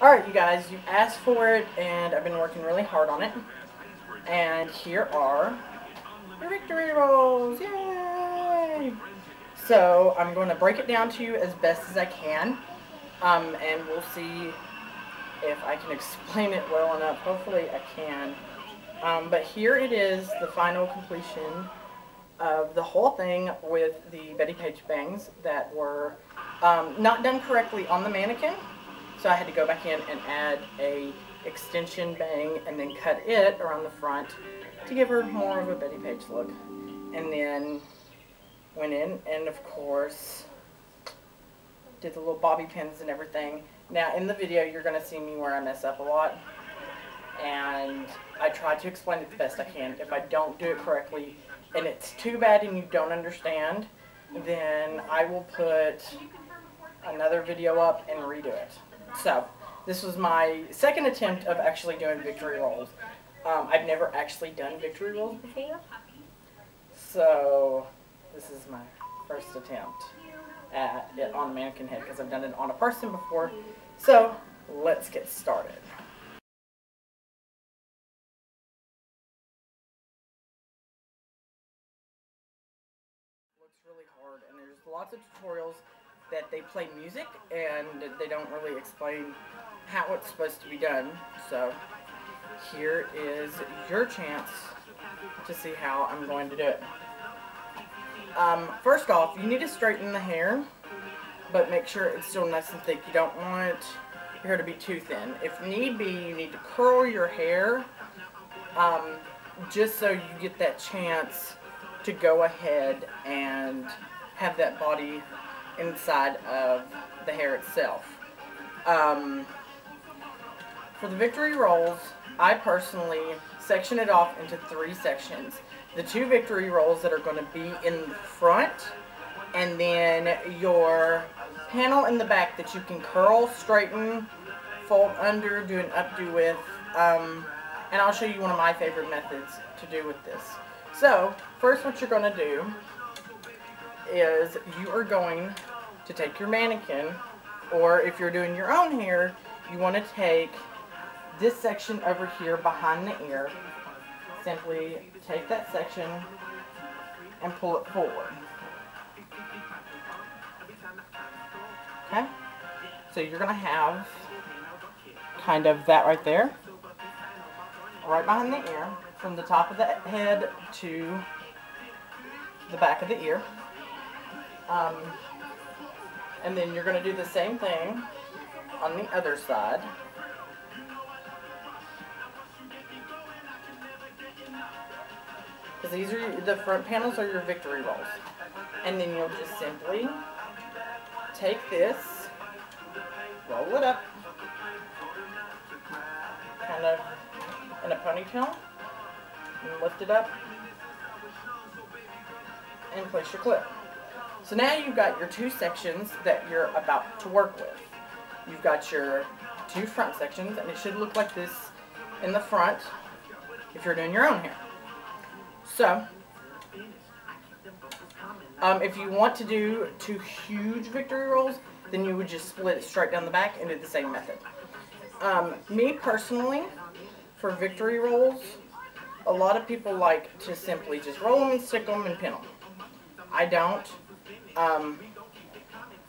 Alright, you guys, you asked for it, and I've been working really hard on it. And here are the victory rolls! Yay! So, I'm going to break it down to you as best as I can. And we'll see if I can explain it well enough. Hopefully I can. But here it is, the final completion of the whole thing with the Betty Page bangs that were not done correctly on the mannequin. So I had to go back in and add a extension bang and then cut it around the front to give her more of a Betty Page look. And then went in and of course did the little bobby pins and everything. Now in the video you're going to see me where I mess up a lot. And I try to explain it the best I can. If I don't do it correctly and it's too bad and you don't understand, then I will put another video up and redo it. So, this was my second attempt of actually doing victory rolls. I've never actually done victory rolls before. So, this is my first attempt at it on a mannequin head because I've done it on a person before. So, let's get started. Looks really hard, and there's lots of tutorials that they play music and they don't really explain how it's supposed to be done. So here is your chance to see how I'm going to do it. First off, you need to straighten the hair, but make sure it's still nice and thick. You don't want your hair to be too thin. If need be, you need to curl your hair just so you get that chance to go ahead and have that body inside of the hair itself. For the victory rolls, I personally section it off into 3 sections. The 2 victory rolls that are going to be in the front, and then your panel in the back that you can curl, straighten, fold under, do an updo with, and I'll show you one of my favorite methods to do with this. So, first what you're going to do is you are going to take your mannequin, or if you're doing your own hair, you want to take this section over here behind the ear. Simply take that section and pull it forward. Okay? So you're going to have kind of that right there, right behind the ear, from the top of the head to the back of the ear. And then you're going to do the same thing on the other side. Because these are the front panels are your victory rolls. And then you'll just simply take this, roll it up, kind of in a ponytail, and lift it up, and place your clip. So now you've got your 2 sections that you're about to work with. You've got your 2 front sections, and it should look like this in the front if you're doing your own hair. So, if you want to do 2 huge victory rolls, then you would just split it straight down the back and do the same method. Me personally, for victory rolls, a lot of people like to simply just roll them and stick them and pin them. I don't.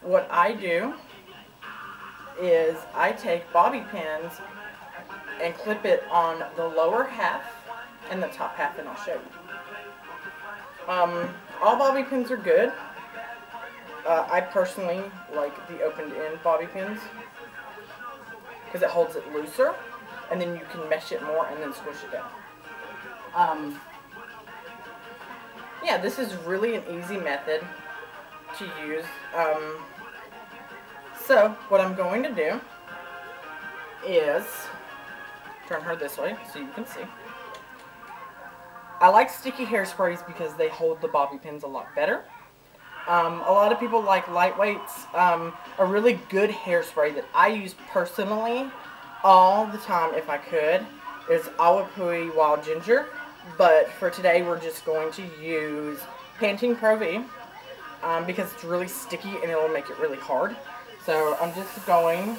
What I do is I take bobby pins and clip it on the lower half and the top half, and I'll show you. All bobby pins are good. I personally like the opened end bobby pins because it holds it looser, and then you can mesh it more and then squish it down. Yeah, this is really an easy method to use. So what I'm going to do is turn her this way so you can see. I like sticky hairsprays because they hold the bobby pins a lot better. A lot of people like lightweights. A really good hairspray that I use personally all the time if I could is Awapui Wild Ginger. But for today we're just going to use Pantene Pro V because it's really sticky and it will make it really hard. So I'm just going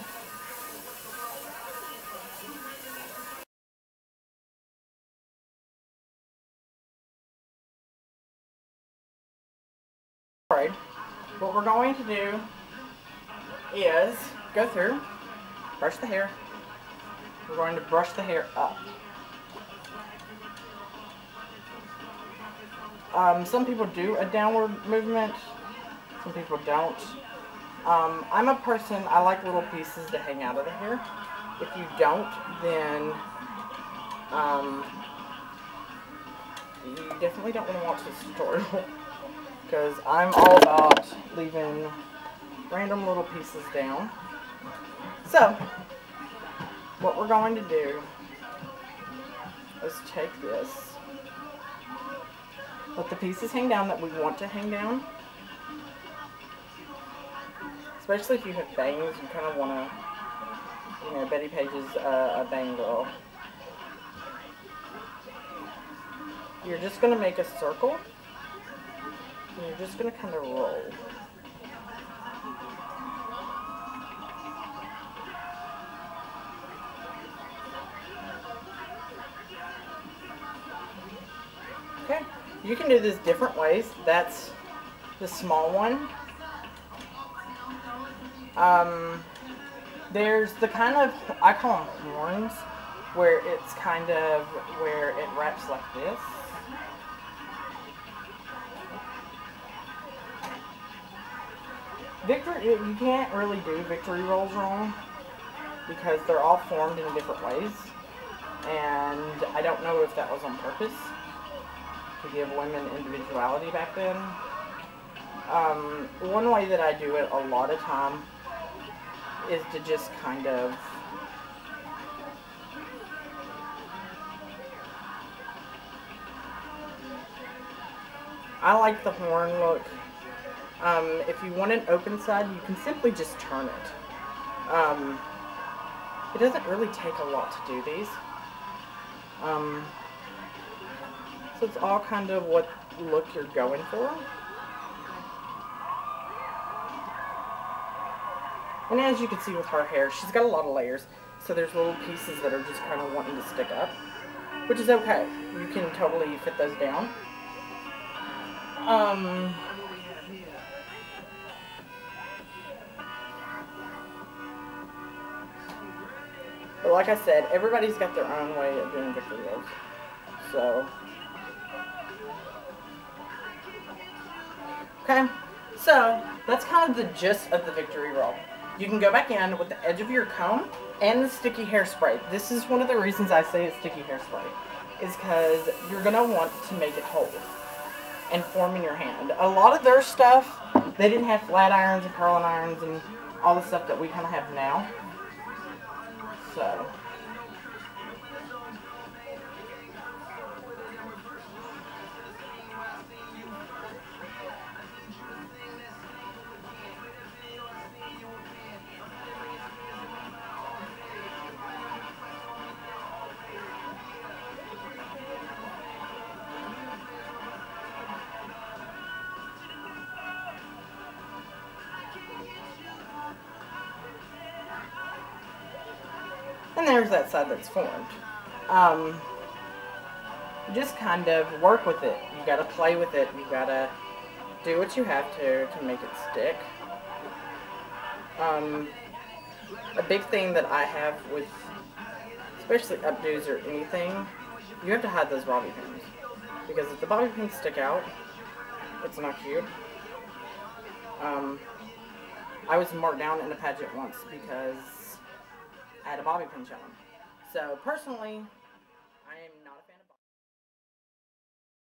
hairspray, what we're going to do is go through, brush the hair. We're going to brush the hair up. Some people do a downward movement, some people don't. I'm a person, I like little pieces to hang out of the hair. If you don't, then you definitely don't want to watch this tutorial, because I'm all about leaving random little pieces down. So, what we're going to do is take this, let the pieces hang down that we want to hang down. Especially if you have bangs, you kind of want to, you know, Betty Page is a bang girl. You're just going to make a circle, and you're just going to kind of roll. Okay, you can do this different ways. That's the small one. There's the kind of, I call them horns, where it's kind of, where it wraps like this. You can't really do victory rolls wrong, because they're all formed in different ways, and I don't know if that was on purpose, to give women individuality back then. One way that I do it a lot of time is to just kind of I like the horn look. If you want an open side, you can simply just turn it. It doesn't really take a lot to do these. So it's all kind of what look you're going for. And as you can see with her hair, she's got a lot of layers. So there's little pieces that are just kind of wanting to stick up, which is okay. You can totally fit those down. But like I said, everybody's got their own way of doing victory rolls. So, okay. So, that's kind of the gist of the victory roll. You can go back in with the edge of your comb and the sticky hairspray. This is one of the reasons I say it's sticky hairspray, is because you're going to want to make it hold and form in your hand. A lot of their stuff, they didn't have flat irons and curling irons and all the stuff that we kind of have now. So, and there's that side that's formed. Just kind of work with it. You gotta play with it. You gotta do what you have to make it stick. A big thing that I have with, especially updos or anything, you have to hide those bobby pins. Because if the bobby pins stick out, it's not cute. I was marked down in a pageant once because I had a bobby pin showing. So personally, I am not a fan of